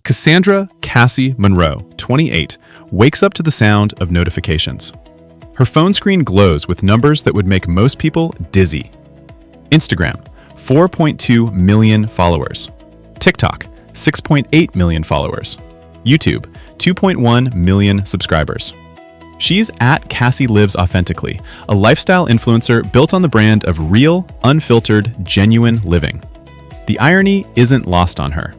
Cassandra Cassie Monroe, 28, wakes up to the sound of notifications. Her phone screen glows with numbers that would make most people dizzy. Instagram, 4.2 million followers. TikTok, 6.8 million followers. YouTube, 2.1 million subscribers. She's at Cassie Lives Authentically, a lifestyle influencer built on the brand of real, unfiltered, genuine living. The irony isn't lost on her.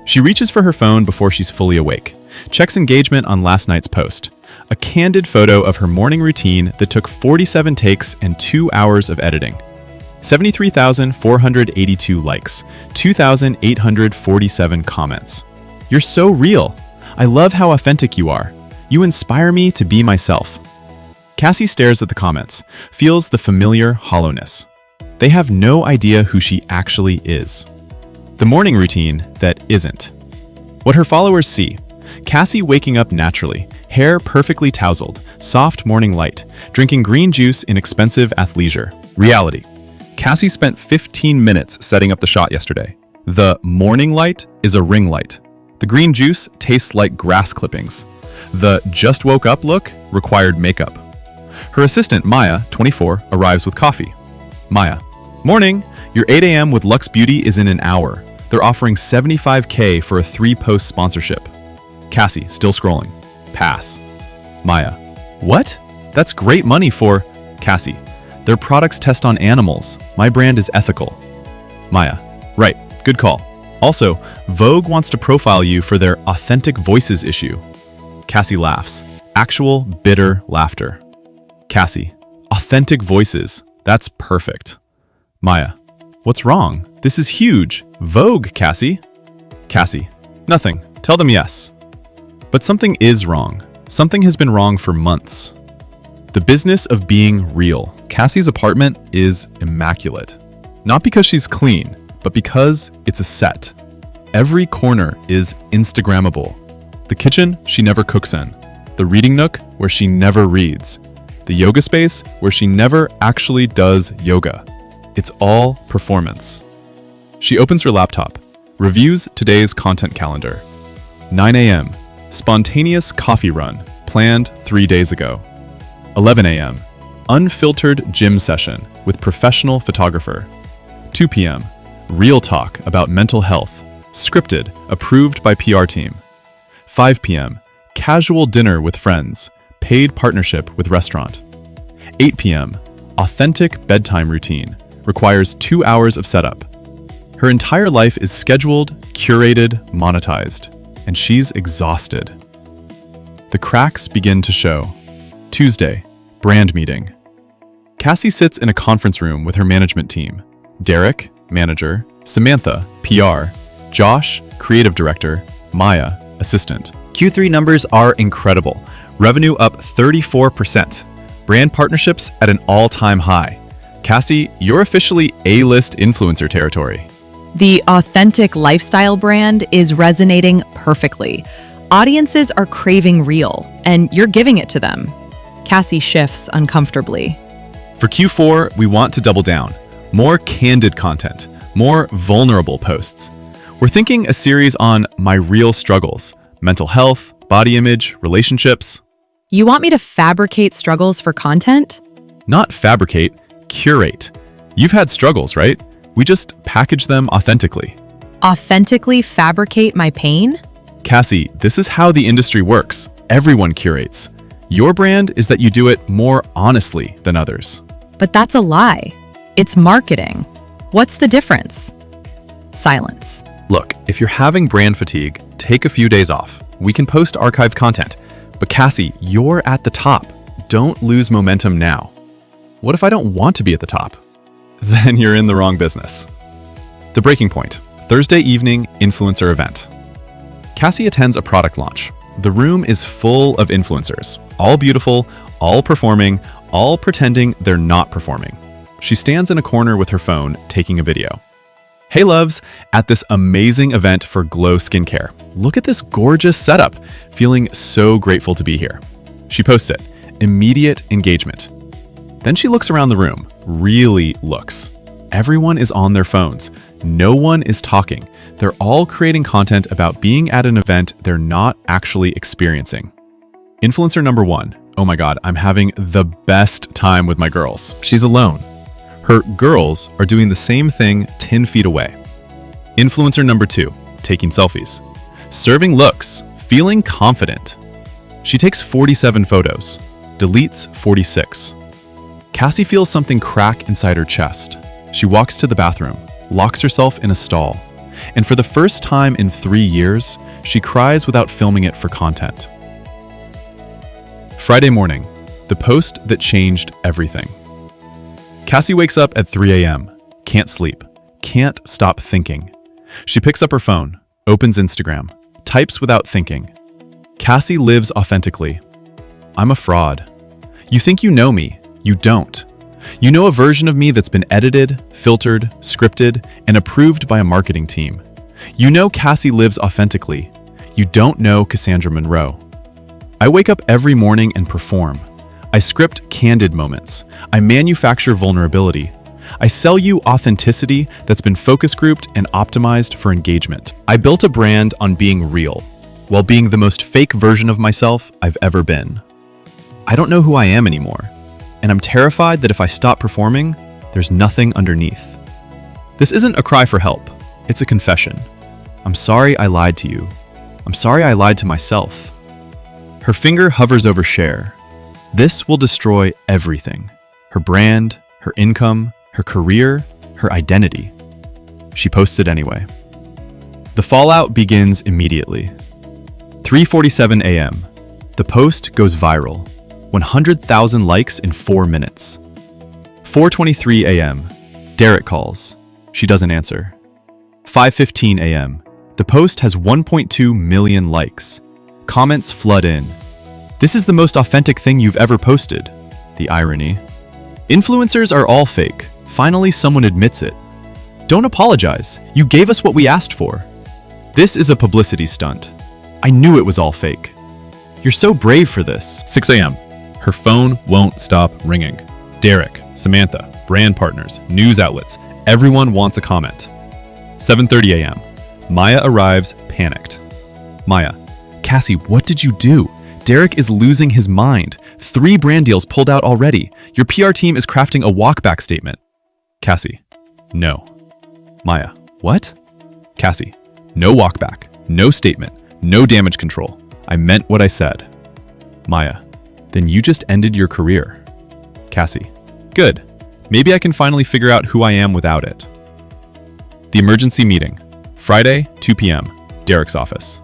She reaches for her phone before she's fully awake, checks engagement on last night's post, a candid photo of her morning routine that took 47 takes and 2 hours of editing. 73,482 likes, 2,847 comments. You're so real. I love how authentic you are. You inspire me to be myself. Cassie stares at the comments, feels the familiar hollowness. They have no idea who she actually is. The morning routine that isn't. What her followers see: Cassie waking up naturally, hair perfectly tousled, soft morning light, drinking green juice in expensive athleisure. Reality: Cassie spent 15 minutes setting up the shot yesterday. The morning light is a ring light. The green juice tastes like grass clippings. The just woke up look required makeup. Her assistant, Maya, 24, arrives with coffee. Maya: morning, your 8 a.m. with Luxe Beauty is in an hour. They're offering $75K for a 3-post sponsorship. Cassie, still scrolling. Pass. Maya: what? That's great money for... Cassie: their products test on animals. My brand is ethical. Maya: right, good call. Also, Vogue wants to profile you for their authentic voices issue. Cassie laughs. Actual bitter laughter. Cassie: authentic voices. That's perfect. Maya: what's wrong? This is huge. Vogue, Cassie. Cassie: nothing. Tell them yes. But something is wrong. Something has been wrong for months. The business of being real. Cassie's apartment is immaculate. Not because she's clean, but because it's a set. Every corner is Instagrammable. The kitchen she never cooks in. The reading nook where she never reads. The yoga space where she never actually does yoga. It's all performance. She opens her laptop, reviews today's content calendar. 9 a.m., spontaneous coffee run, planned 3 days ago. 11 a.m., unfiltered gym session with professional photographer. 2 p.m., real talk about mental health, scripted, approved by PR team. 5 p.m., casual dinner with friends, paid partnership with restaurant. 8 p.m., authentic bedtime routine, requires 2 hours of setup. Her entire life is scheduled, curated, monetized, and she's exhausted. The cracks begin to show. Tuesday, brand meeting. Cassie sits in a conference room with her management team. Derek, manager; Samantha, PR; Josh, creative director; Maya, assistant. Q3 numbers are incredible. Revenue up 34%. Brand partnerships at an all-time high. Cassie, you're officially A-list influencer territory. The authentic lifestyle brand is resonating perfectly. Audiences are craving real, and you're giving it to them. Cassie shifts uncomfortably. For Q4, we want to double down. More candid content, more vulnerable posts. We're thinking a series on my real struggles: mental health, body image, relationships. You want me to fabricate struggles for content? Not fabricate, curate. You've had struggles, right? We just package them authentically. Authentically fabricate my pain? Cassie, this is how the industry works. Everyone curates. Your brand is that you do it more honestly than others. But that's a lie. It's marketing. What's the difference? Silence. Look, if you're having brand fatigue, take a few days off. We can post archived content. But Cassie, you're at the top. Don't lose momentum now. What if I don't want to be at the top? Then you're in the wrong business. The breaking point: Thursday evening influencer event. Cassie attends a product launch. The room is full of influencers, all beautiful, all performing, all pretending they're not performing. She stands in a corner with her phone, taking a video. Hey loves, at this amazing event for Glow Skincare. Look at this gorgeous setup. Feeling so grateful to be here. She posts it. Immediate engagement. Then she looks around the room, really looks. Everyone is on their phones. No one is talking. They're all creating content about being at an event they're not actually experiencing. Influencer number 1. Oh my God, I'm having the best time with my girls. She's alone. Her girls are doing the same thing 10 feet away. Influencer number 2. Taking selfies. Serving looks. Feeling confident. She takes 47 photos. Deletes 46. Cassie feels something crack inside her chest. She walks to the bathroom, locks herself in a stall, and for the first time in 3 years, she cries without filming it for content. Friday morning, the post that changed everything. Cassie wakes up at 3 a.m., can't sleep, can't stop thinking. She picks up her phone, opens Instagram, types without thinking. Cassie lives authentically. I'm a fraud. You think you know me, you don't. You know a version of me that's been edited, filtered, scripted, and approved by a marketing team. You know Cassie lives authentically. You don't know Cassandra Monroe. I wake up every morning and perform. I script candid moments. I manufacture vulnerability. I sell you authenticity that's been focus grouped and optimized for engagement. I built a brand on being real, while being the most fake version of myself I've ever been. I don't know who I am anymore, and I'm terrified that if I stop performing, there's nothing underneath. This isn't a cry for help, it's a confession. I'm sorry I lied to you. I'm sorry I lied to myself. Her finger hovers over share. This will destroy everything. Her brand, her income, her career, her identity. She posts it anyway. The fallout begins immediately. 3:47 a.m. The post goes viral. 100,000 likes in 4 minutes. 4:23 a.m. Derek calls. She doesn't answer. 5:15 a.m. The post has 1.2 million likes. Comments flood in. This is the most authentic thing you've ever posted. The irony. Influencers are all fake. Finally, someone admits it. Don't apologize. You gave us what we asked for. This is a publicity stunt. I knew it was all fake. You're so brave for this. 6 a.m. Her phone won't stop ringing. Derek, Samantha, brand partners, news outlets, everyone wants a comment. 7:30 a.m. Maya arrives panicked. Maya, Cassie, what did you do? Derek is losing his mind. 3 brand deals pulled out already. Your PR team is crafting a walkback statement. Cassie, no. Maya, what? Cassie, no walkback, no statement, no damage control. I meant what I said. Maya, then you just ended your career. Cassie, good. Maybe I can finally figure out who I am without it. The emergency meeting. Friday, 2 p.m. Derek's office.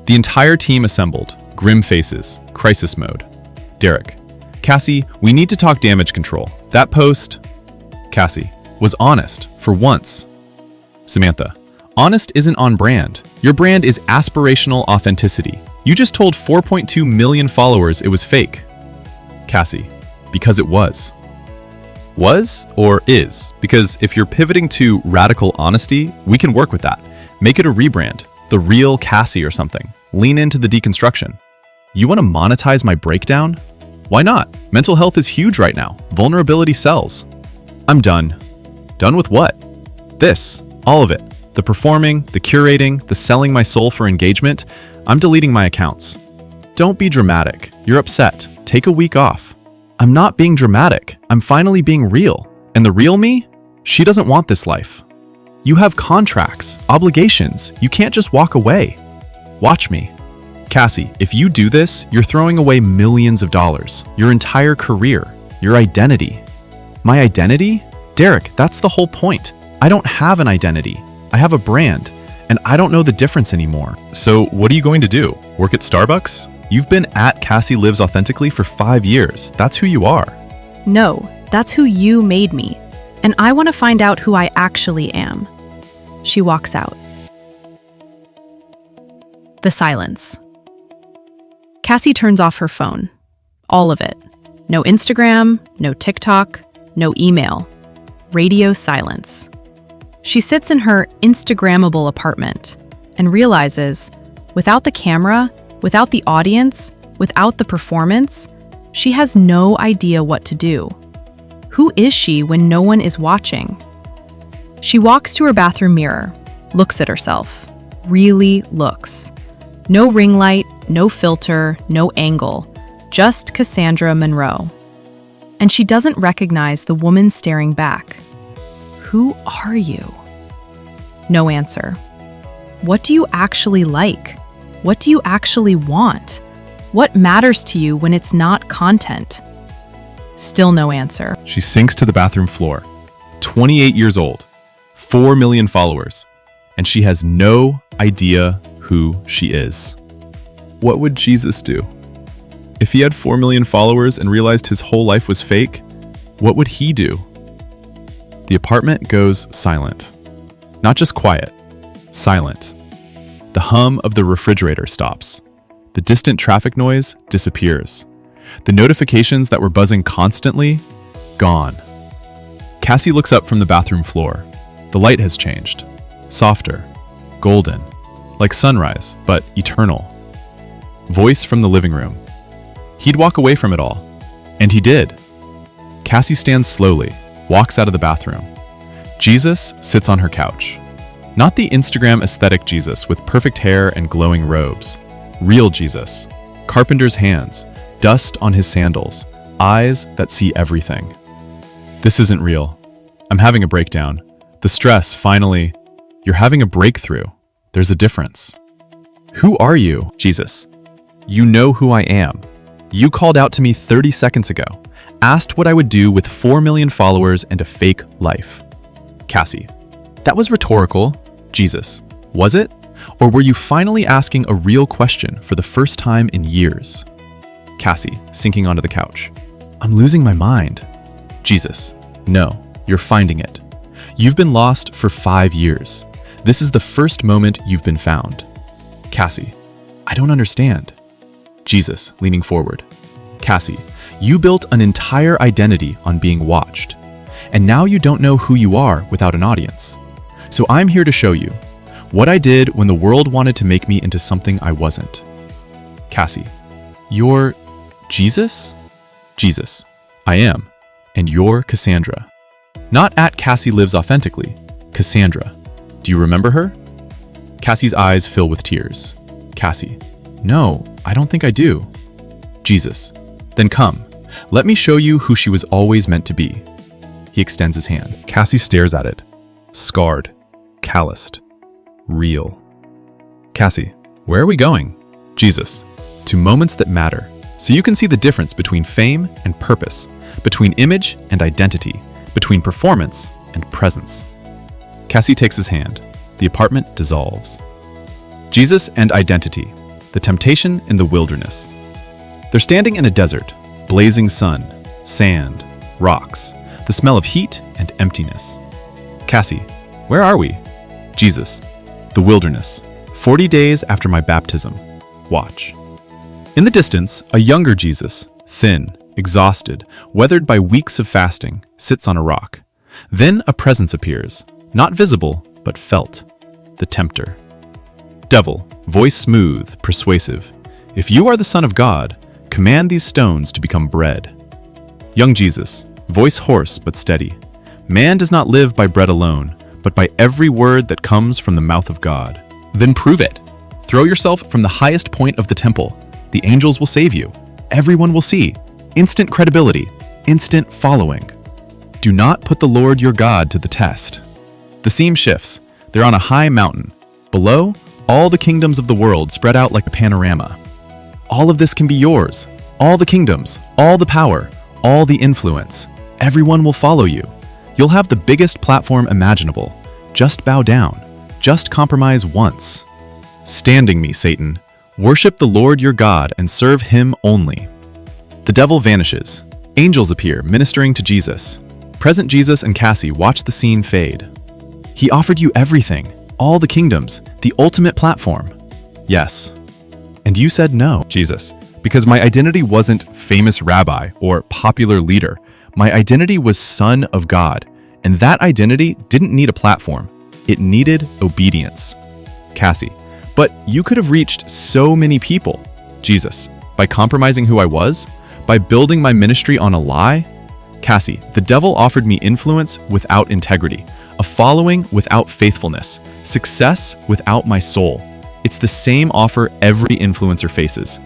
The entire team assembled. Grim faces. Crisis mode. Derek. Cassie, we need to talk damage control. That post... Cassie. Was honest. For once. Samantha. Honest isn't on brand. Your brand is aspirational authenticity. You just told 4.2 million followers it was fake. Cassie. Because it was. Was or is? Because if you're pivoting to radical honesty, we can work with that. Make it a rebrand. The real Cassie or something. Lean into the deconstruction. You want to monetize my breakdown? Why not? Mental health is huge right now. Vulnerability sells. I'm done. Done with what? This. All of it. The performing, the curating, the selling my soul for engagement. I'm deleting my accounts. Don't be dramatic. You're upset. Take a week off. I'm not being dramatic. I'm finally being real. And the real me? She doesn't want this life. You have contracts, obligations. You can't just walk away. Watch me. Cassie, if you do this, you're throwing away millions of dollars, your entire career, your identity. My identity? Derek, that's the whole point. I don't have an identity. I have a brand, and I don't know the difference anymore. So what are you going to do? Work at Starbucks? You've been at Cassie Lives Authentically for 5 years. That's who you are. No, that's who you made me. And I want to find out who I actually am. She walks out. The silence. Cassie turns off her phone. All of it. No Instagram, no TikTok, no email. Radio silence. She sits in her Instagrammable apartment and realizes, without the camera, without the audience, without the performance, she has no idea what to do. Who is she when no one is watching? She walks to her bathroom mirror, looks at herself, really looks. No ring light, no filter, no angle, just Cassandra Monroe. And she doesn't recognize the woman staring back. Who are you? No answer. What do you actually like? What do you actually want? What matters to you when it's not content? Still no answer. She sinks to the bathroom floor. 28 years old, 4 million followers, and she has no idea who she is. What would Jesus do? If he had 4 million followers and realized his whole life was fake, what would he do? The apartment goes silent. Not just quiet, silent. The hum of the refrigerator stops. The distant traffic noise disappears. The notifications that were buzzing constantly, gone. Cassie looks up from the bathroom floor. The light has changed. Softer, golden, like sunrise, but eternal. Voice from the living room. He'd walk away from it all. And he did. Cassie stands slowly, walks out of the bathroom. Jesus sits on her couch. Not the Instagram aesthetic Jesus with perfect hair and glowing robes. Real Jesus. Carpenter's hands, dust on his sandals, eyes that see everything. This isn't real. I'm having a breakdown. The stress, finally. You're having a breakthrough. There's a difference. Who are you, Jesus? You know who I am. You called out to me 30 seconds ago, asked what I would do with 4 million followers and a fake life. Cassie, that was rhetorical. Jesus, was it? Or were you finally asking a real question for the first time in years? Cassie, sinking onto the couch. I'm losing my mind. Jesus, no, you're finding it. You've been lost for 5 years. This is the first moment you've been found. Cassie, I don't understand. Jesus, leaning forward. Cassie, you built an entire identity on being watched. And now you don't know who you are without an audience. So I'm here to show you what I did when the world wanted to make me into something I wasn't. Cassie, you're Jesus? Jesus, I am. And you're Cassandra. Not at Cassie Lives Authentically, Cassandra. Do you remember her? Cassie's eyes fill with tears. Cassie, no, I don't think I do. Jesus, then come. Let me show you who she was always meant to be. He extends his hand. Cassie stares at it. Scarred, calloused, real. Cassie, where are we going? Jesus, to moments that matter, so you can see the difference between fame and purpose, between image and identity, between performance and presence. Cassie takes his hand. The apartment dissolves. Jesus and identity, the temptation in the wilderness. They're standing in a desert, blazing sun, sand, rocks, the smell of heat and emptiness. Cassie, where are we? Jesus, the wilderness, 40 days after my baptism. Watch. In the distance, a younger Jesus, thin, exhausted, weathered by weeks of fasting, sits on a rock. Then a presence appears, not visible, but felt. The tempter. Devil, voice smooth, persuasive. If you are the Son of God, command these stones to become bread. Young Jesus, voice hoarse but steady. Man does not live by bread alone, but by every word that comes from the mouth of God. Then prove it. Throw yourself from the highest point of the temple. The angels will save you. Everyone will see. Instant credibility, instant following. Do not put the Lord your God to the test. The scene shifts. They're on a high mountain. Below, all the kingdoms of the world spread out like a panorama. All of this can be yours. All the kingdoms, all the power, all the influence. Everyone will follow you. You'll have the biggest platform imaginable. Just bow down. Just compromise once. Standing me, Satan. Worship the Lord your God and serve him only. The devil vanishes. Angels appear, ministering to Jesus. Present Jesus and Cassie watch the scene fade. He offered you everything, all the kingdoms, the ultimate platform. Yes. And you said no. Jesus, because my identity wasn't famous rabbi or popular leader. My identity was Son of God, and that identity didn't need a platform. It needed obedience. Cassie, but you could have reached so many people. Jesus, by compromising who I was? By building my ministry on a lie? Cassie, the devil offered me influence without integrity, A following without faithfulness. Success without my soul. It's the same offer every influencer faces.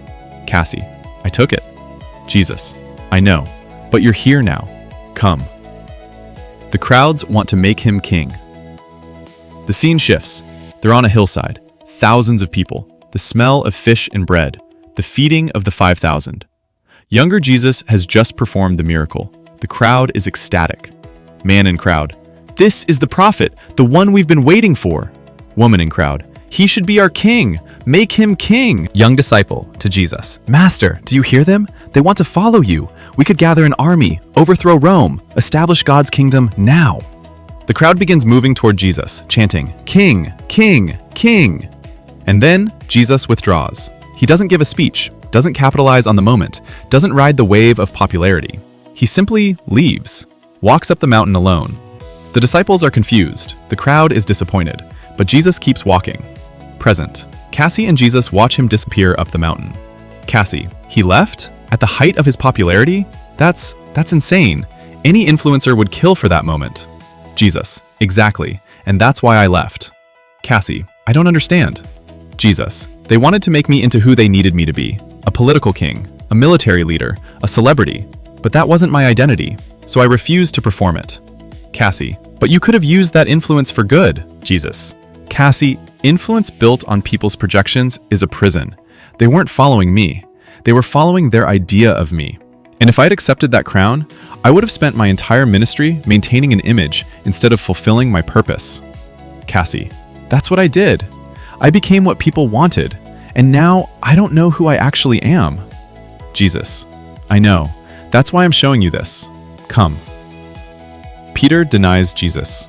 Cassie, I took it. Jesus, I know, but you're here now. Come. The crowds want to make him king. The scene shifts. They're on a hillside. Thousands of people. The smell of fish and bread. The feeding of the 5,000. Younger Jesus has just performed the miracle. The crowd is ecstatic. Man in crowd. This is the prophet, the one we've been waiting for. Woman in crowd. He should be our king. Make him king. Young disciple to Jesus. Master, do you hear them? They want to follow you. We could gather an army, overthrow Rome, establish God's kingdom now. The crowd begins moving toward Jesus, chanting, King, King, King. And then Jesus withdraws. He doesn't give a speech, doesn't capitalize on the moment, doesn't ride the wave of popularity. He simply leaves, walks up the mountain alone. The disciples are confused. The crowd is disappointed, but Jesus keeps walking. Present. Cassie and Jesus watch him disappear up the mountain. Cassie, he left? At the height of his popularity? That's insane. Any influencer would kill for that moment. Jesus, exactly, and that's why I left. Cassie, I don't understand. Jesus, they wanted to make me into who they needed me to be. A political king, a military leader, a celebrity. But that wasn't my identity, so I refused to perform it. Cassie, but you could have used that influence for good. Jesus, Cassie, influence built on people's projections is a prison. They weren't following me. They were following their idea of me. And if I'd accepted that crown, I would have spent my entire ministry maintaining an image instead of fulfilling my purpose. Cassie, that's what I did. I became what people wanted, and now I don't know who I actually am. Jesus, I know. That's why I'm showing you this. Come. Peter denies Jesus.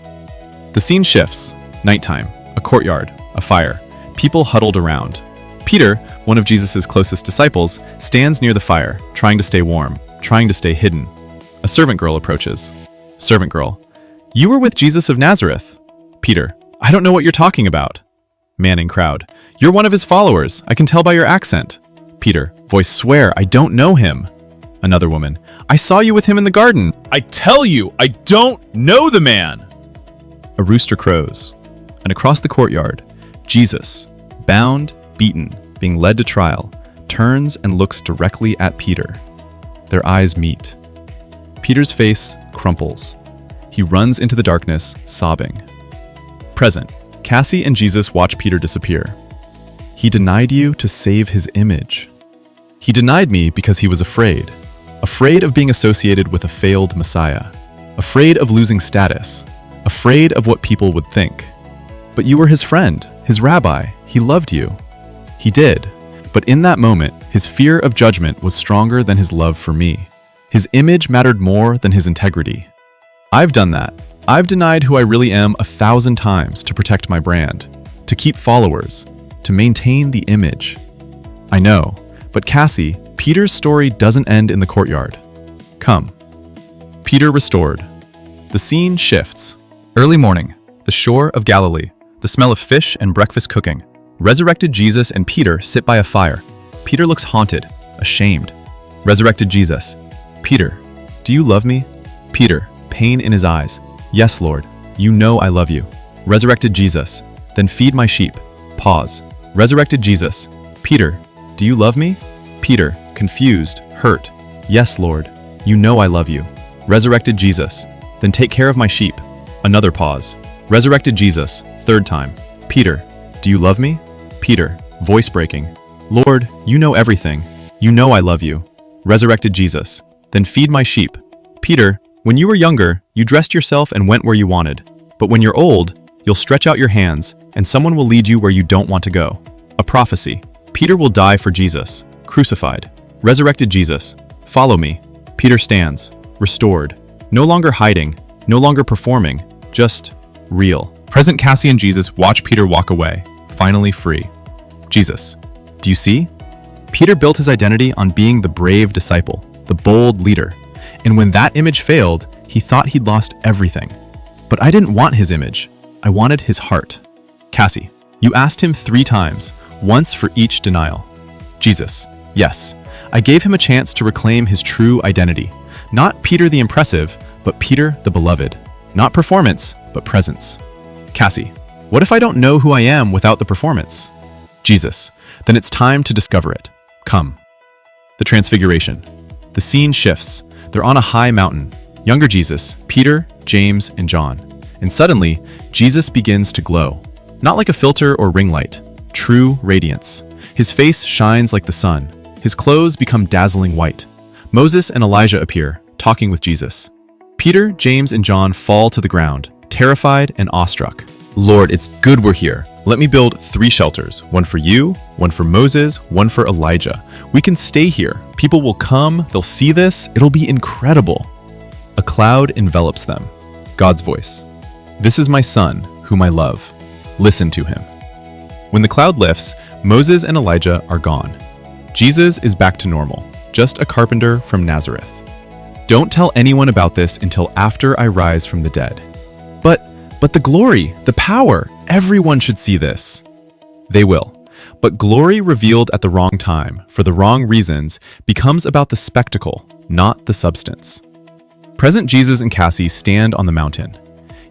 The scene shifts. Nighttime, a courtyard, a fire, people huddled around. Peter, one of Jesus' closest disciples, stands near the fire, trying to stay warm, trying to stay hidden. A servant girl approaches. Servant girl, you were with Jesus of Nazareth. Peter, I don't know what you're talking about. Man in crowd, you're one of his followers. I can tell by your accent. Peter, voice, swear, I don't know him. Another woman, I saw you with him in the garden. I tell you, I don't know the man. A rooster crows, and across the courtyard, Jesus, bound, beaten, being led to trial, turns and looks directly at Peter. Their eyes meet. Peter's face crumples. He runs into the darkness, sobbing. Present, Cassie and Jesus watch Peter disappear. He denied you to save his image. He denied me because he was afraid. Afraid of being associated with a failed Messiah. Afraid of losing status. Afraid of what people would think. But you were his friend, his rabbi. He loved you. He did. But in that moment, his fear of judgment was stronger than his love for me. His image mattered more than his integrity. I've done that. I've denied who I really am 1,000 times to protect my brand, to keep followers, to maintain the image. I know, but Cassie, Peter's story doesn't end in the courtyard. Come. Peter restored. The scene shifts. Early morning, the shore of Galilee, the smell of fish and breakfast cooking. Resurrected Jesus and Peter sit by a fire. Peter looks haunted, ashamed. Resurrected Jesus. Peter, do you love me? Peter, pain in his eyes. Yes, Lord, you know I love you. Resurrected Jesus. Then feed my sheep. Pause. Resurrected Jesus. Peter, do you love me? Peter, confused, hurt. Yes, Lord, you know I love you. Resurrected Jesus. Then take care of my sheep. Another pause. Resurrected Jesus. Third time. Peter, do you love me? Peter, voice breaking. Lord, you know everything. You know I love you. Resurrected Jesus. Then feed my sheep. Peter, when you were younger, you dressed yourself and went where you wanted. But when you're old, you'll stretch out your hands, and someone will lead you where you don't want to go. A prophecy. Peter will die for Jesus. Crucified. Resurrected Jesus. Follow me. Peter stands. Restored. No longer hiding. No longer performing. Just real. Present Cassie and Jesus watch Peter walk away, finally free. Jesus, do you see? Peter built his identity on being the brave disciple, the bold leader. And when that image failed, he thought he'd lost everything. But I didn't want his image. I wanted his heart. Cassie, you asked him 3 times, once for each denial. Jesus, yes. I gave him a chance to reclaim his true identity. Not Peter the impressive, but Peter the beloved. Not performance, but presence. Cassie, what if I don't know who I am without the performance? Jesus, then it's time to discover it. Come. The Transfiguration. The scene shifts. They're on a high mountain. Younger Jesus, Peter, James, and John. And suddenly, Jesus begins to glow. Not like a filter or ring light. True radiance. His face shines like the sun. His clothes become dazzling white. Moses and Elijah appear, talking with Jesus. Peter, James, and John fall to the ground, terrified and awestruck. Lord, it's good we're here. Let me build 3 shelters, one for you, one for Moses, one for Elijah. We can stay here. People will come, they'll see this, it'll be incredible. A cloud envelops them. God's voice. This is my son, whom I love. Listen to him. When the cloud lifts, Moses and Elijah are gone. Jesus is back to normal, just a carpenter from Nazareth. Don't tell anyone about this until after I rise from the dead. But the glory, the power, everyone should see this. They will. But glory revealed at the wrong time, for the wrong reasons, becomes about the spectacle, not the substance. Present Jesus and Cassie stand on the mountain.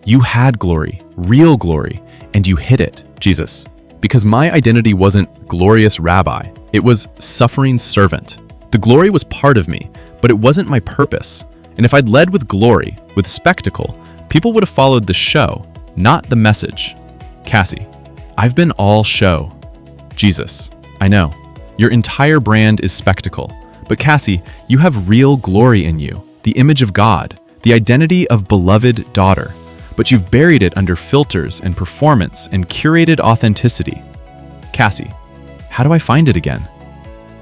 You had glory, real glory, and you hid it, Jesus. Because my identity wasn't glorious rabbi, it was suffering servant. The glory was part of me, but it wasn't my purpose. And if I'd led with glory, with spectacle, people would have followed the show, not the message. Cassie, I've been all show. Jesus, I know. Your entire brand is spectacle. But Cassie, you have real glory in you, the image of God, the identity of beloved daughter. But you've buried it under filters and performance and curated authenticity. Cassie, how do I find it again?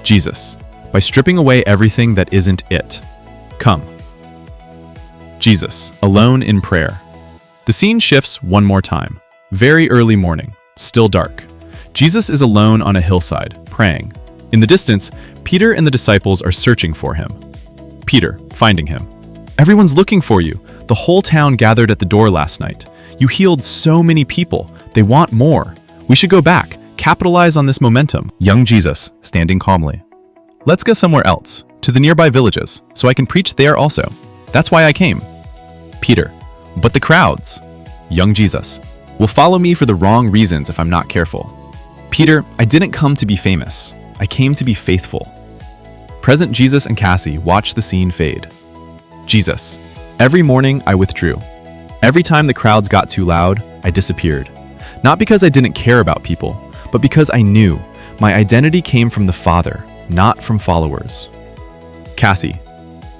Jesus, by stripping away everything that isn't it. Come. Jesus, alone in prayer. The scene shifts one more time. Very early morning, still dark. Jesus is alone on a hillside, praying. In the distance, Peter and the disciples are searching for him. Peter, finding him. Everyone's looking for you. The whole town gathered at the door last night. You healed so many people. They want more. We should go back, capitalize on this momentum. Young Jesus, standing calmly. Let's go somewhere else, to the nearby villages, so I can preach there also. That's why I came. Peter, but the crowds. Young Jesus, will follow me for the wrong reasons if I'm not careful. Peter, I didn't come to be famous. I came to be faithful. Present Jesus and Cassie watch the scene fade. Jesus, every morning I withdrew. Every time the crowds got too loud, I disappeared. Not because I didn't care about people, but because I knew my identity came from the Father, not from followers. Cassie,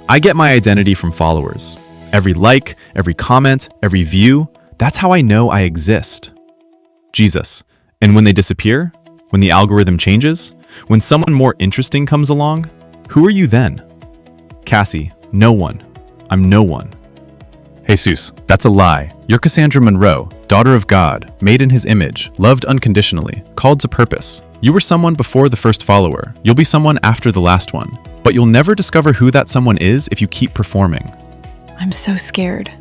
I get my identity from followers. Every like, every comment, every view, that's how I know I exist. Jesus, and when they disappear, when the algorithm changes, when someone more interesting comes along, who are you then? Cassie, no one. I'm no one. Jesus, that's a lie. You're Cassandra Monroe, daughter of God, made in his image, loved unconditionally, called to purpose. You were someone before the first follower. You'll be someone after the last one. But you'll never discover who that someone is if you keep performing. I'm so scared.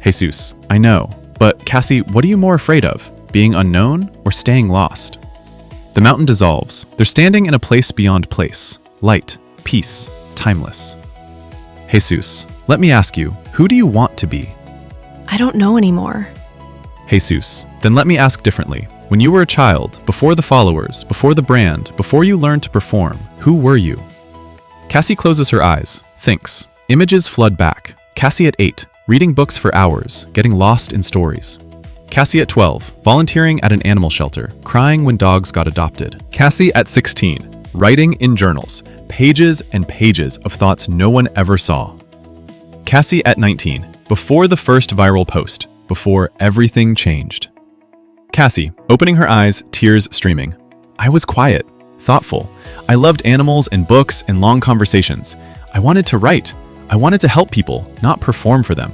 Jesus, I know. But Cassie, what are you more afraid of? Being unknown or staying lost? The mountain dissolves. They're standing in a place beyond place. Light, peace, timeless. Jesus, let me ask you, who do you want to be? I don't know anymore. Jesus, then let me ask differently. When you were a child, before the followers, before the brand, before you learned to perform, who were you? Cassie closes her eyes, thinks. Images flood back. Cassie at 8, reading books for hours, getting lost in stories. Cassie at 12, volunteering at an animal shelter, crying when dogs got adopted. Cassie at 16, writing in journals, pages and pages of thoughts no one ever saw. Cassie at 19, before the first viral post, before everything changed. Cassie, opening her eyes, tears streaming. I was quiet, thoughtful. I loved animals and books and long conversations. I wanted to write. I wanted to help people, not perform for them.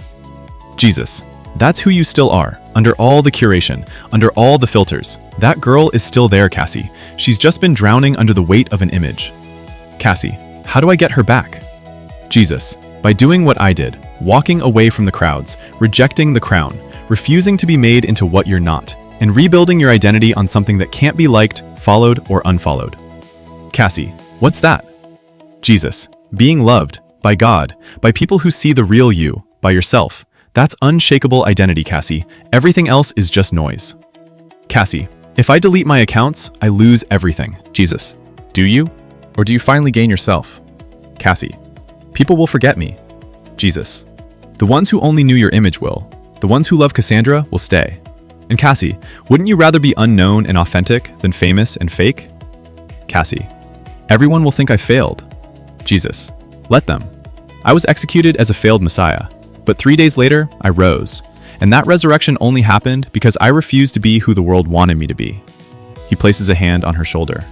Jesus, that's who you still are, under all the curation, under all the filters. That girl is still there, Cassie. She's just been drowning under the weight of an image. Cassie, how do I get her back? Jesus, by doing what I did, walking away from the crowds, rejecting the crown, refusing to be made into what you're not, and rebuilding your identity on something that can't be liked, followed, or unfollowed. Cassie, what's that? Jesus, being loved, by God, by people who see the real you, by yourself. That's unshakable identity, Cassie. Everything else is just noise. Cassie, if I delete my accounts, I lose everything. Jesus, do you? Or do you finally gain yourself? Cassie, people will forget me. Jesus, the ones who only knew your image will. The ones who love Cassandra will stay. And Cassie, wouldn't you rather be unknown and authentic than famous and fake? Cassie, everyone will think I failed. Jesus, let them. I was executed as a failed Messiah, but 3 days later, I rose. And that resurrection only happened because I refused to be who the world wanted me to be. He places a hand on her shoulder.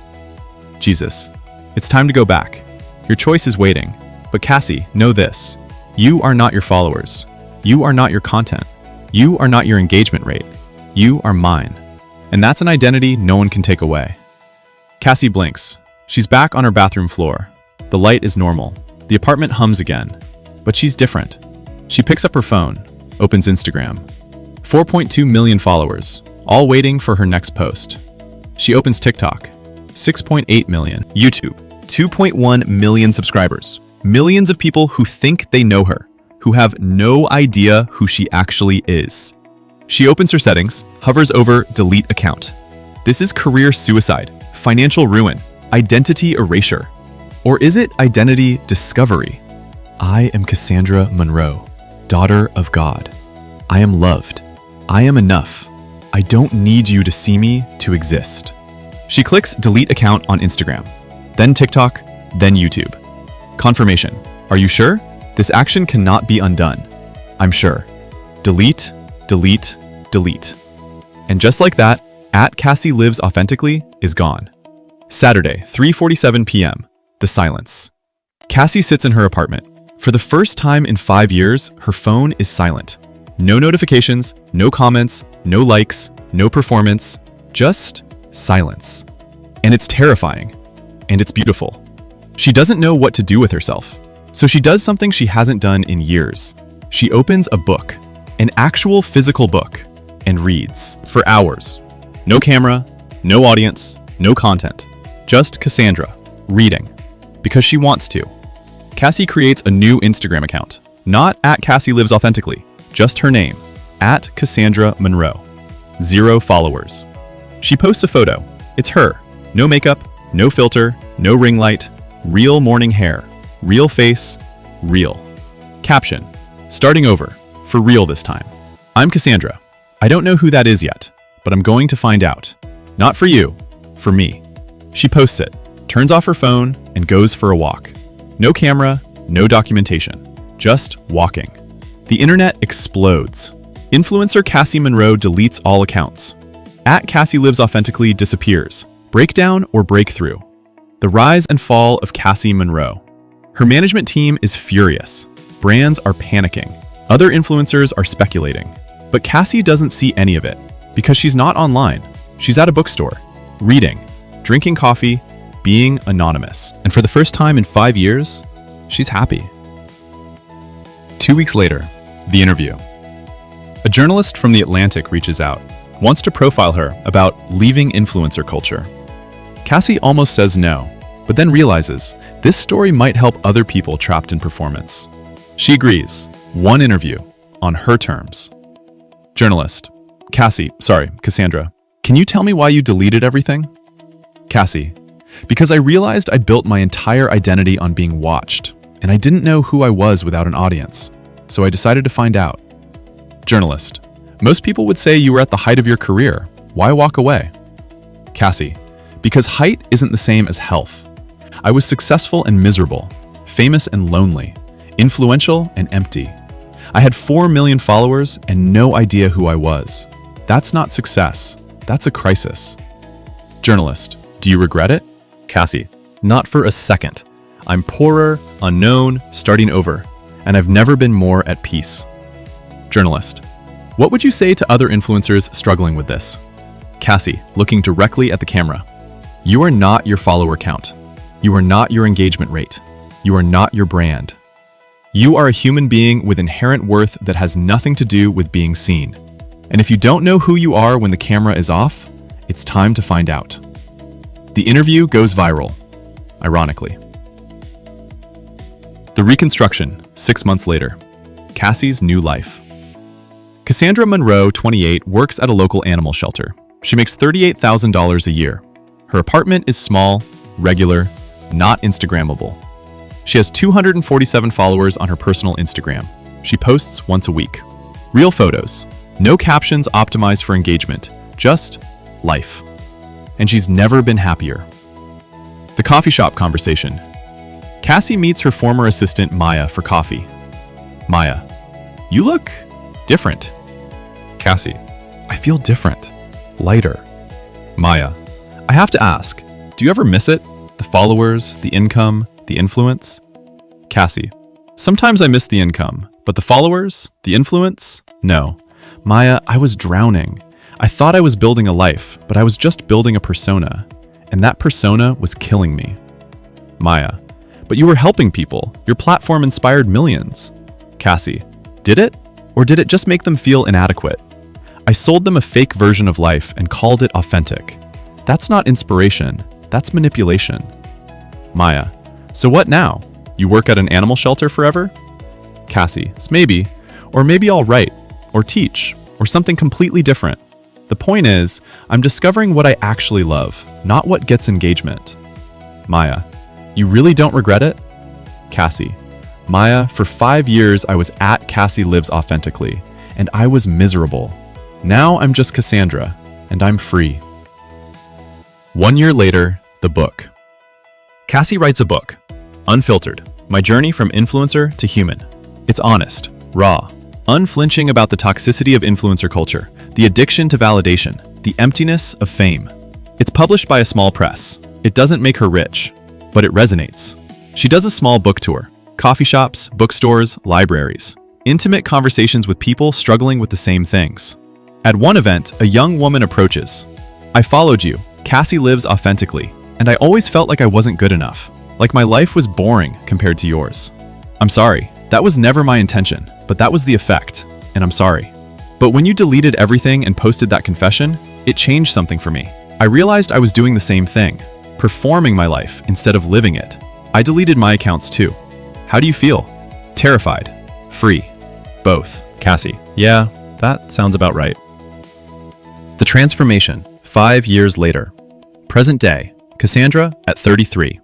Jesus, it's time to go back. Your choice is waiting. But Cassie, know this. You are not your followers. You are not your content. You are not your engagement rate. You are mine. And that's an identity no one can take away. Cassie blinks. She's back on her bathroom floor. The light is normal. The apartment hums again. But she's different. She picks up her phone, opens Instagram. 4.2 million followers, all waiting for her next post. She opens TikTok. 6.8 million. YouTube, 2.1 million subscribers. Millions of people who think they know her, who have no idea who she actually is. She opens her settings, hovers over delete account. This is career suicide, financial ruin, identity erasure. Or is it identity discovery? I am Cassandra Monroe, daughter of God. I am loved. I am enough. I don't need you to see me to exist. She clicks delete account on Instagram, then TikTok, then YouTube. Confirmation. Are you sure? This action cannot be undone. I'm sure. Delete, delete, delete. And just like that, @Cassie Lives Authentically is gone. Saturday, 3:47 p.m. The silence. Cassie sits in her apartment. For the first time in 5 years, her phone is silent. No notifications, no comments, no likes, no performance, just silence. And it's terrifying. And it's beautiful. She doesn't know what to do with herself. So she does something she hasn't done in years. She opens a book, an actual physical book, and reads. For hours. No camera, no audience, no content. Just Cassandra, reading. Because she wants to. Cassie creates a new Instagram account. Not @Cassie Lives Authentically, just her name, @Cassandra Monroe. 0 followers. She posts a photo. It's her. No makeup, no filter, no ring light, real morning hair, real face, real. Caption, starting over, for real this time. I'm Cassandra. I don't know who that is yet, but I'm going to find out. Not for you, for me. She posts it, turns off her phone, and goes for a walk. No camera, no documentation, just walking. The internet explodes. Influencer Cassie Monroe deletes all accounts. @Cassie Lives Authentically disappears. Breakdown or breakthrough. The rise and fall of Cassie Monroe. Her management team is furious. Brands are panicking. Other influencers are speculating. But Cassie doesn't see any of it because she's not online. She's at a bookstore, reading, drinking coffee, being anonymous. And for the first time in 5 years, she's happy. 2 weeks later, the interview. A journalist from The Atlantic reaches out, wants to profile her about leaving influencer culture. Cassie almost says no, but then realizes this story might help other people trapped in performance. She agrees. One interview, on her terms. Journalist. Cassandra, can you tell me why you deleted everything? Cassie. Because I realized I'd built my entire identity on being watched, and I didn't know who I was without an audience, so I decided to find out. Journalist. Most people would say you were at the height of your career. Why walk away? Cassie. Because height isn't the same as health. I was successful and miserable, famous and lonely, influential and empty. I had 4 million followers and no idea who I was. That's not success. That's a crisis. Journalist. Do you regret it? Cassie, not for a second. I'm poorer, unknown, starting over, and I've never been more at peace. Journalist. What would you say to other influencers struggling with this? Cassie, looking directly at the camera. You are not your follower count. You are not your engagement rate. You are not your brand. You are a human being with inherent worth that has nothing to do with being seen. And if you don't know who you are when the camera is off, it's time to find out. The interview goes viral, ironically. The reconstruction, 6 months later. Cassie's new life. Cassandra Monroe, 28, works at a local animal shelter. She makes $38,000 a year. Her apartment is small, regular, not Instagrammable. She has 247 followers on her personal Instagram. She posts once a week. Real photos. No captions optimized for engagement. Just life. And she's never been happier. The coffee shop conversation. Cassie meets her former assistant Maya for coffee. Maya, you look different. Cassie, I feel different. Lighter. Maya, I have to ask, do you ever miss it? The followers, the income, the influence? Cassie, sometimes I miss the income, but the followers, the influence? No. Maya, I was drowning. I thought I was building a life, but I was just building a persona. And that persona was killing me. Maya, but you were helping people. Your platform inspired millions. Cassie, did it? Or did it just make them feel inadequate? I sold them a fake version of life and called it authentic. That's not inspiration, that's manipulation. Maya, so what now? You work at an animal shelter forever? Cassie, maybe. Or maybe I'll write, or teach, or something completely different. The point is, I'm discovering what I actually love, not what gets engagement. Maya, you really don't regret it? Cassie, Maya, for 5 years I was at Cassie Lives Authentically, and I was miserable. Now I'm just Cassandra, and I'm free. 1 year later, the book. Cassie writes a book, Unfiltered, My Journey from Influencer to Human. It's honest, raw, unflinching about the toxicity of influencer culture, the addiction to validation, the emptiness of fame. It's published by a small press. It doesn't make her rich, but it resonates. She does a small book tour, coffee shops, bookstores, libraries, intimate conversations with people struggling with the same things. At one event, a young woman approaches. I followed you, Cassie Lives Authentically, and I always felt like I wasn't good enough, like my life was boring compared to yours. I'm sorry, that was never my intention, but that was the effect, and I'm sorry. But when you deleted everything and posted that confession, it changed something for me. I realized I was doing the same thing, performing my life instead of living it. I deleted my accounts too. How do you feel? Terrified? Free? Both. Cassie, yeah, that sounds about right. The transformation, 5 years later. Present day, Cassandra at 33.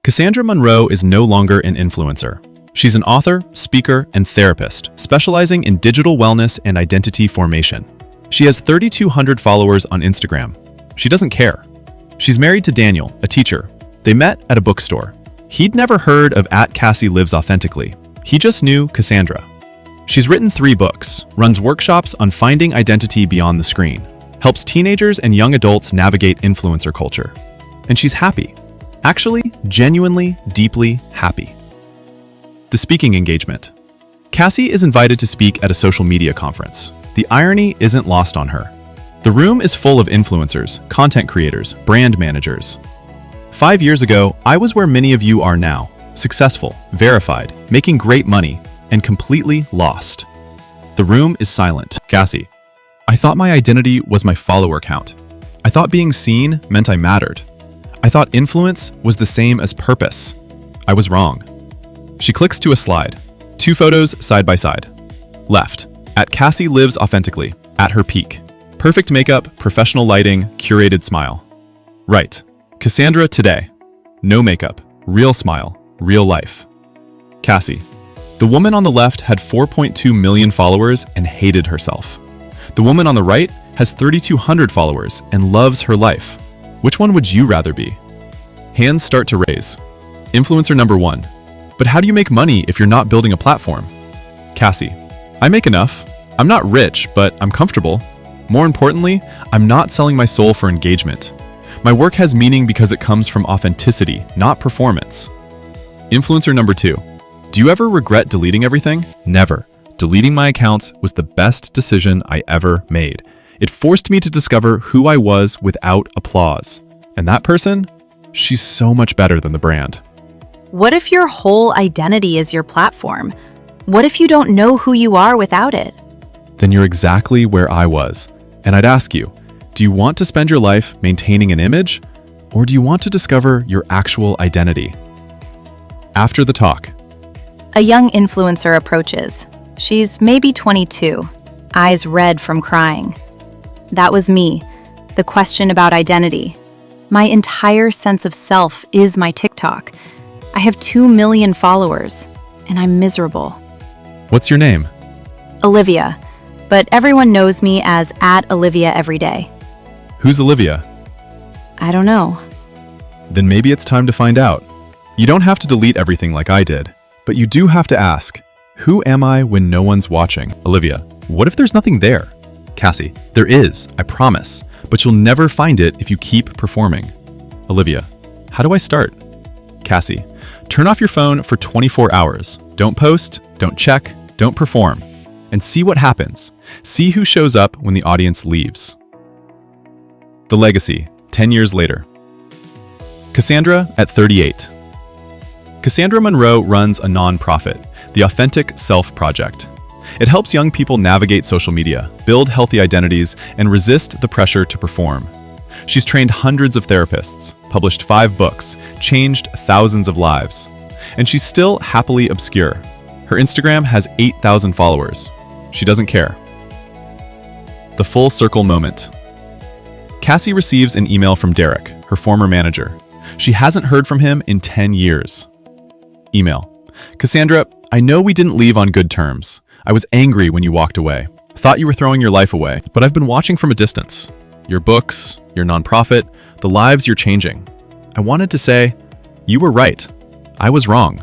Cassandra Monroe is no longer an influencer. She's an author, speaker, and therapist, specializing in digital wellness and identity formation. She has 3,200 followers on Instagram. She doesn't care. She's married to Daniel, a teacher. They met at a bookstore. He'd never heard of @Cassie Lives Authentically. He just knew Cassandra. She's written 3 books, runs workshops on finding identity beyond the screen, helps teenagers and young adults navigate influencer culture. And she's happy. Actually, genuinely, deeply happy. The speaking engagement. Cassie is invited to speak at a social media conference. The irony isn't lost on her. The room is full of influencers, content creators, brand managers. 5 years ago, I was where many of you are now, successful, verified, making great money, and completely lost. The room is silent. Cassie, I thought my identity was my follower count. I thought being seen meant I mattered. I thought influence was the same as purpose. I was wrong. She clicks to a slide. 2 photos side by side. Left, @Cassie Lives Authentically, at her peak. Perfect makeup, professional lighting, curated smile. Right, Cassandra today. No makeup, real smile, real life. Cassie, the woman on the left had 4.2 million followers and hated herself. The woman on the right has 3,200 followers and loves her life. Which one would you rather be? Hands start to raise. Influencer number 1. But how do you make money if you're not building a platform? Cassie, I make enough. I'm not rich, but I'm comfortable. More importantly, I'm not selling my soul for engagement. My work has meaning because it comes from authenticity, not performance. Influencer number 2. Do you ever regret deleting everything? Never. Deleting my accounts was the best decision I ever made. It forced me to discover who I was without applause. And that person? She's so much better than the brand. What if your whole identity is your platform? What if you don't know who you are without it? Then you're exactly where I was. And I'd ask you, do you want to spend your life maintaining an image? Or do you want to discover your actual identity? After the talk. A young influencer approaches. She's maybe 22, eyes red from crying. That was me, the question about identity. My entire sense of self is my TikTok. I have 2 million followers, and I'm miserable. What's your name? Olivia, but everyone knows me as @OliviaEveryday. Who's Olivia? I don't know. Then maybe it's time to find out. You don't have to delete everything like I did, but you do have to ask, who am I when no one's watching? Olivia, what if there's nothing there? Cassie, there is, I promise, but you'll never find it if you keep performing. Olivia, how do I start? Cassie, turn off your phone for 24 hours. Don't post, don't check, don't perform, and see what happens. See who shows up when the audience leaves. The legacy, 10 years later. Cassandra at 38. Cassandra Monroe runs a nonprofit, the Authentic Self Project. It helps young people navigate social media, build healthy identities, and resist the pressure to perform. She's trained hundreds of therapists, published 5 books, changed thousands of lives. And she's still happily obscure. Her Instagram has 8,000 followers. She doesn't care. The full circle moment. Cassie receives an email from Derek, her former manager. She hasn't heard from him in 10 years. Email. Cassandra, I know we didn't leave on good terms. I was angry when you walked away. Thought you were throwing your life away, but I've been watching from a distance. Your books, your nonprofit, the lives you're changing. I wanted to say, you were right. I was wrong.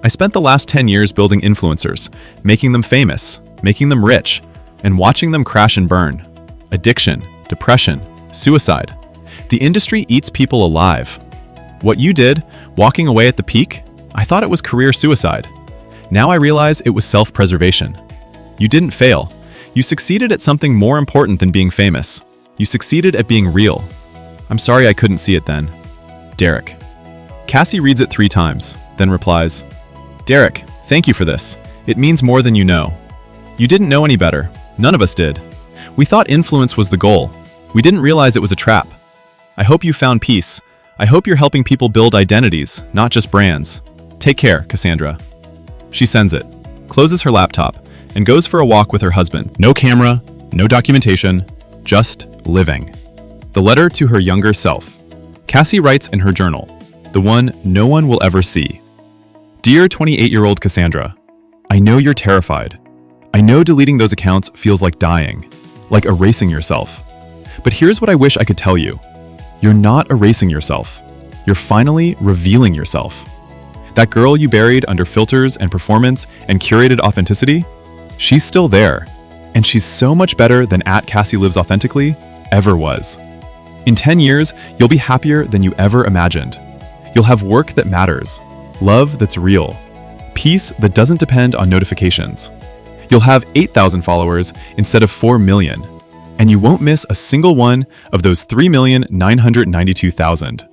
I spent the last 10 years building influencers, making them famous, making them rich, and watching them crash and burn. Addiction, depression, suicide. The industry eats people alive. What you did, walking away at the peak, I thought it was career suicide. Now I realize it was self-preservation. You didn't fail. You succeeded at something more important than being famous. You succeeded at being real. I'm sorry I couldn't see it then. Derek. Cassie reads it 3 times, then replies, Derek, thank you for this. It means more than you know. You didn't know any better. None of us did. We thought influence was the goal. We didn't realize it was a trap. I hope you found peace. I hope you're helping people build identities, not just brands. Take care, Cassandra. She sends it, closes her laptop, and goes for a walk with her husband. No camera, no documentation, just living. The letter to her younger self. Cassie writes in her journal, the one no one will ever see. Dear 28-year-old Cassandra, I know you're terrified. I know deleting those accounts feels like dying, like erasing yourself. But here's what I wish I could tell you. You're not erasing yourself. You're finally revealing yourself. That girl you buried under filters and performance and curated authenticity, she's still there. And she's so much better than @CassieLivesAuthentically ever was. In 10 years, you'll be happier than you ever imagined. You'll have work that matters, love that's real, peace that doesn't depend on notifications. You'll have 8,000 followers instead of 4 million, and you won't miss a single one of those 3,992,000,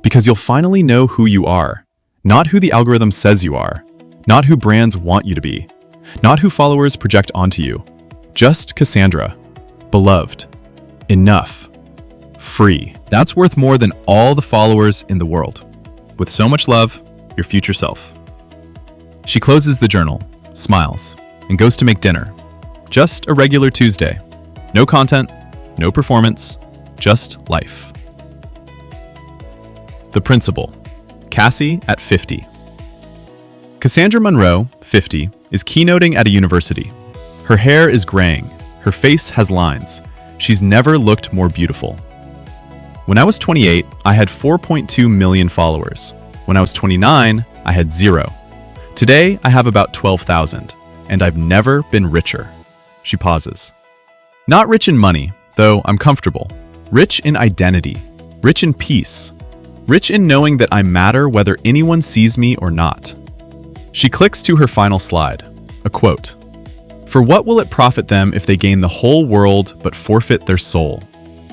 because you'll finally know who you are, not who the algorithm says you are, not who brands want you to be, not who followers project onto you. Just Cassandra, beloved, enough, free. That's worth more than all the followers in the world. With so much love, your future self. She closes the journal, smiles, and goes to make dinner. Just a regular Tuesday. No content, no performance, just life. The principal. Cassie at 50. Cassandra Monroe, 50, is keynoting at a university. Her hair is graying. Her face has lines. She's never looked more beautiful. When I was 28, I had 4.2 million followers. When I was 29, I had 0. Today, I have about 12,000, and I've never been richer. She pauses. Not rich in money, though I'm comfortable. Rich in identity. Rich in peace. Rich in knowing that I matter whether anyone sees me or not. She clicks to her final slide, a quote. For what will it profit them if they gain the whole world but forfeit their soul?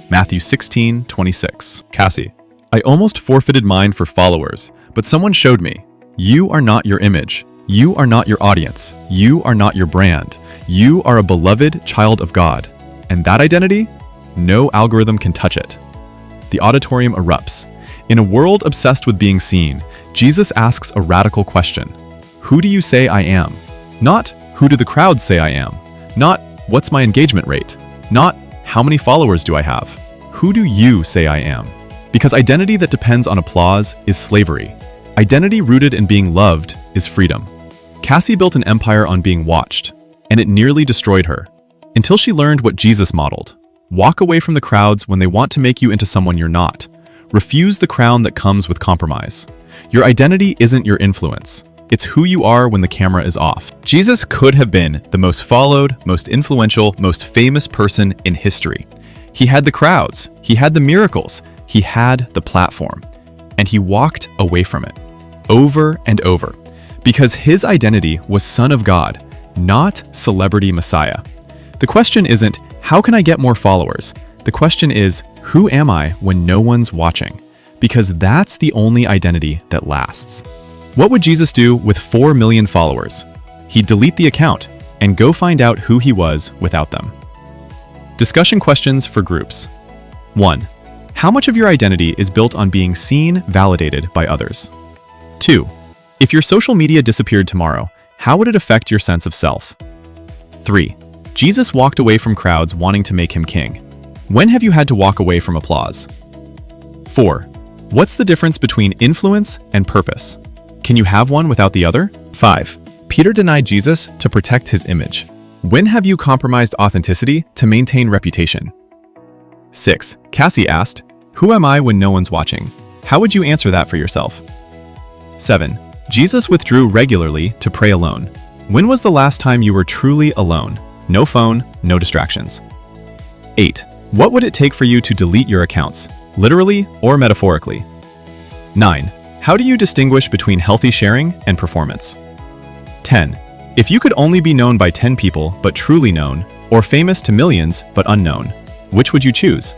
Matthew 16:26. Cassie, I almost forfeited mine for followers, but someone showed me, you are not your image. You are not your audience. You are not your brand. You are a beloved child of God. And that identity, no algorithm can touch it. The auditorium erupts. In a world obsessed with being seen, Jesus asks a radical question. Who do you say I am? Not, who do the crowds say I am? Not, what's my engagement rate? Not, how many followers do I have? Who do you say I am? Because identity that depends on applause is slavery. Identity rooted in being loved is freedom. Cassie built an empire on being watched, and it nearly destroyed her. Until she learned what Jesus modeled. Walk away from the crowds when they want to make you into someone you're not. Refuse the crown that comes with compromise. Your identity isn't your influence. It's who you are when the camera is off. Jesus could have been the most followed, most influential, most famous person in history. He had the crowds, he had the miracles, he had the platform, and he walked away from it over and over because his identity was Son of God, not celebrity Messiah. The question isn't, how can I get more followers? The question is, who am I when no one's watching? Because that's the only identity that lasts. What would Jesus do with 4 million followers? He'd delete the account and go find out who he was without them. Discussion questions for groups. 1. How much of your identity is built on being seen, validated by others? 2. If your social media disappeared tomorrow, how would it affect your sense of self? 3. Jesus walked away from crowds wanting to make him king. When have you had to walk away from applause? 4. What's the difference between influence and purpose? Can you have one without the other? 5. Peter denied Jesus to protect his image. When have you compromised authenticity to maintain reputation? 6. Cassie asked, who am I when no one's watching? How would you answer that for yourself? 7. Jesus withdrew regularly to pray alone. When was the last time you were truly alone? No phone, no distractions. 8. What would it take for you to delete your accounts, literally or metaphorically? 9. How do you distinguish between healthy sharing and performance? 10. If you could only be known by 10 people but truly known, or famous to millions but unknown, which would you choose?